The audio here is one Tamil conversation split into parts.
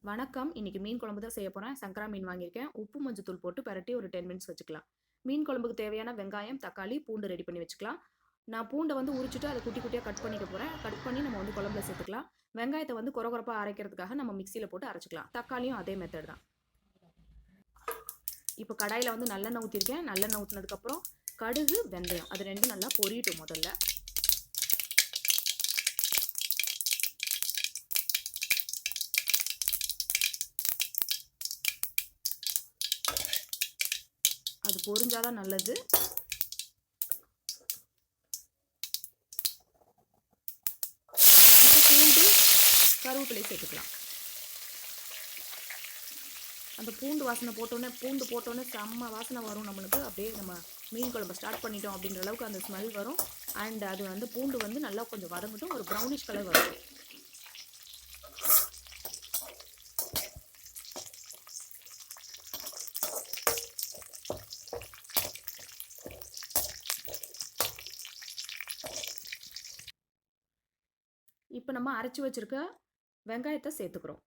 வணக்கம். இன்னைக்கு மீன் குழம்பு தான் செய்ய போறேன். சங்கரா மீன் வாங்கியிருக்கேன். உப்பு, மஞ்சத்தூள் போட்டு பெரட்டி ஒரு 10 மினிட்ஸ் வச்சுக்கலாம். மீன் குழம்புக்கு தேவையான வெங்காயம், தக்காளி, பூண்டு ரெடி பண்ணி வச்சுக்கலாம். நான் பூண்ட வந்து உரிச்சுட்டு அத குட்டி குட்டியா கட் பண்ணிக்க போறேன். கட் பண்ணி நம்ம வந்து குழம்புல சேர்த்துக்கலாம். வெங்காயத்த வந்து கொர கொரப்பா அரைக்கிறதுக்காக நம்ம மிக்ஸியில போட்டு அரைச்சுக்கலாம். தக்காளியும் அதே மெத்தட் தான். இப்போ கடாயில வந்து நல்லெண்ணெய் ஊத்திருக்கேன். நல்லெண்ணெய் ஊத்துனதுக்கப்புறம் கடுகு, வெந்தயம் அது 2ம் நல்லா பொரியட்டும் முதல்ல. அது பொரிஞ்சாதான் நல்லது. இப்போ பூண்டு, கருவேப்பிலை சேர்த்துக்கலாம். அந்த பூண்டு வாசனை பூண்டு போட்டோன்னே செம்ம வாசனை வரும் நம்மளுக்கு. அப்படியே நம்ம மீன் குழம்பு ஸ்டார்ட் பண்ணிட்டோம் அப்படின்ற அளவுக்கு அந்த ஸ்மெல் வரும். அண்ட் அது வந்து பூண்டு வந்து நல்லா கொஞ்சம் வதங்கட்டும், ஒரு ப்ரௌனிஷ் கலர் வரும். இப்போ நம்ம அரைச்சி வச்சிருக்க வெங்காயத்தை சேர்த்துக்கிறோம்.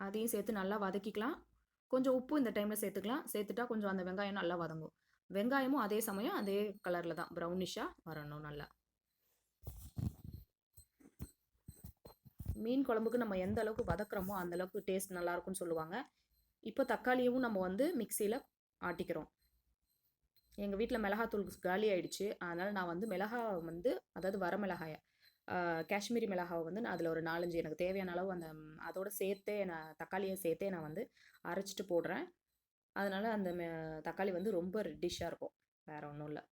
அதையும் சேர்த்து நல்லா வதக்கிக்கலாம். கொஞ்சம் உப்பு இந்த டைமில் சேர்த்துக்கலாம். சேர்த்துட்டா கொஞ்சம் அந்த வெங்காயம் நல்லா வதங்கும். வெங்காயமும் அதே சமயம் அதே கலரில் தான் ப்ரௌனிஷாக வரணும் நல்லா. மீன் குழம்புக்கு நம்ம எந்த அளவுக்கு வதக்குறோமோ அந்த அளவுக்கு டேஸ்ட் நல்லா இருக்கும்னு சொல்லுவாங்க. இப்போ தக்காளியும் நம்ம வந்து மிக்சியில் ஆட்டிக்கிறோம். எங்கள் வீட்டில் மிளகாத்தூள் காலி ஆயிடுச்சு. அதனால் நான் வந்து அதாவது வரமிளகாயை காஷ்மீரி மிளகாவை வந்து நான் அதில் ஒரு 4-5 எனக்கு தேவையான அளவு அதோட சேர்த்தே நான் தக்காளியை சேர்த்தே நான் வந்து அரைச்சிட்டு போடுறேன். அதனால் அந்த தக்காளி வந்து ரொம்ப ரெட்டிஷாக இருக்கும். வேறு ஒன்றும் இல்லை.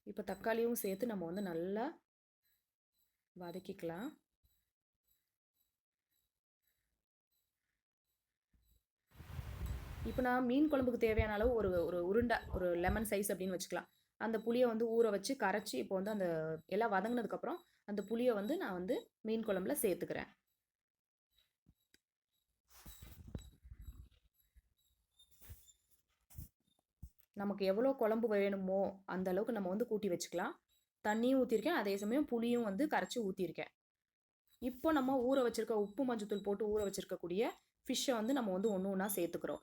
இப்போ தக்காளியும் சேர்த்து நம்ம வந்து நல்லா வதக்கிக்கலாம். இப்போ நான் மீன் குழம்புக்கு தேவையான அளவு ஒரு உருண்டை, ஒரு லெமன் சைஸ் அப்படின்னு வச்சுக்கலாம். அந்த புளியை வந்து ஊற வச்சு கரைச்சி இப்போ வந்து அந்த எல்லாம் வதங்கினதுக்கப்புறம் அந்த புளியை வந்து நான் வந்து மீன் குழம்புல சேர்த்துக்கிறேன். நமக்கு எவ்வளோ குழம்பு வேணுமோ அந்த அளவுக்கு நம்ம வந்து கூட்டி வச்சுக்கலாம். தண்ணியும் ஊற்றிருக்கேன், அதே சமயம் புளியும் வந்து கரைச்சி ஊற்றிருக்கேன். இப்போ நம்ம ஊற வச்சிருக்க உப்பு மஞ்சத்தூள் போட்டு ஊற வச்சிருக்கக்கூடிய ஃபிஷ்ஷை வந்து நம்ம வந்து ஒன்று ஒன்றா சேர்த்துக்கிறோம்.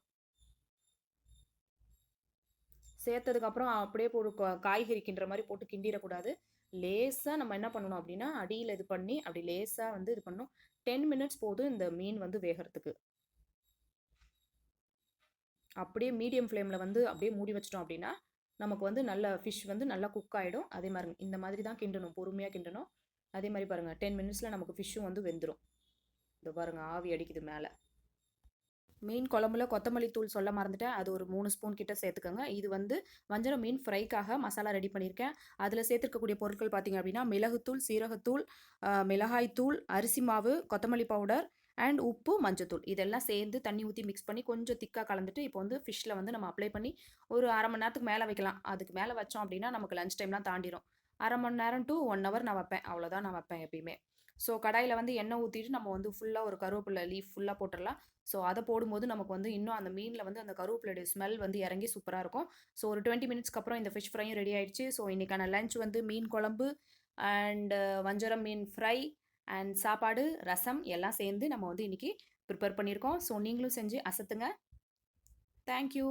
சேர்த்ததுக்கப்புறம் அப்படியே காய்கறி கிண்டுற மாதிரி போட்டு கிண்டிடக்கூடாது. லேசாக நம்ம என்ன பண்ணணும் அப்படின்னா அடியில் இது பண்ணி அப்படி லேசாக வந்து இது பண்ணணும். 10 மினிட்ஸ் போதும் இந்த மீன் வந்து வேகிறதுக்கு. அப்படியே மீடியம் ஃப்ளேமில் வந்து அப்படியே மூடி வச்சிட்டோம் அப்படின்னா நமக்கு வந்து நல்ல ஃபிஷ் வந்து நல்லா குக் ஆகிடும். அதே மாதிரி இந்த மாதிரி தான் கிண்டணும், பொறுமையாக கிண்டணும். அதே மாதிரி பாருங்கள், 10 மினிட்ஸில் நமக்கு ஃபிஷ்ஷும் வந்து வெந்துடும். இந்த பாருங்கள், ஆவி அடிக்குது மேலே. மீன் குழம்புல கொத்தமல்லி தூள் சொல்ல மறந்துட்டேன். அது ஒரு 3 ஸ்பூன் கிட்ட சேர்த்துக்கோங்க. இது வந்து வஞ்சரம் மீன் ஃப்ரைக்காக மசாலா ரெடி பண்ணியிருக்கேன். அதில் சேர்த்துருக்கக்கூடிய பொருட்கள் பார்த்தீங்க அப்படின்னா மிளகுத்தூள், சீரகத்தூள், மிளகாய்த்தூள், அரிசி மாவு, கொத்தமல்லி பவுடர் அண்ட் உப்பு, மஞ்சத்தூள் இதெல்லாம் சேர்ந்து தண்ணி ஊற்றி மிக்ஸ் பண்ணி கொஞ்சம் திக்காக கலந்துட்டு இப்போ வந்து ஃபிஷ்ஷில் வந்து நம்ம அப்ளை பண்ணி ஒரு அரை மணி நேரத்துக்கு மேலே வைக்கலாம். அதுக்கு மேலே வச்சோம் அப்படின்னா நமக்கு லஞ்ச் டைம்லாம் தாண்டிடும். அரை மணி நேரம் டு 1 ஹவர் நான் வைப்பேன். அவ்வளோதான் நான் வைப்பேன் எப்பயுமே. ஸோ கடாயில் வந்து எண்ணெய் ஊற்றிட்டு நம்ம வந்து ஃபுல்லாக ஒரு கருவேப்பிலை லீஃப் ஃபுல்லாக போட்டுடலாம். ஸோ அதை போடும்போது நமக்கு வந்து இன்னும் அந்த மீனில் வந்து அந்த கருவேப்பிலையுடைய ஸ்மெல் வந்து இறங்கி சூப்பராக இருக்கும். ஸோ ஒரு 20 மினிட்ஸ்க்கு அப்புறம் இந்த ஃபிஷ் ஃப்ரையும் ரெடி ஆயிடுச்சு. ஸோ இன்றைக்கான லஞ்ச் வந்து மீன் குழம்பு அண்ட் வஞ்சரம் மீன் ஃப்ரை அண்ட் சாப்பாடு, ரசம் எல்லாம் சேர்ந்து நம்ம வந்து இன்றைக்கி ப்ரிப்பேர் பண்ணியிருக்கோம். ஸோ நீங்களும் செஞ்சு அசத்துங்க. தேங்க்யூ.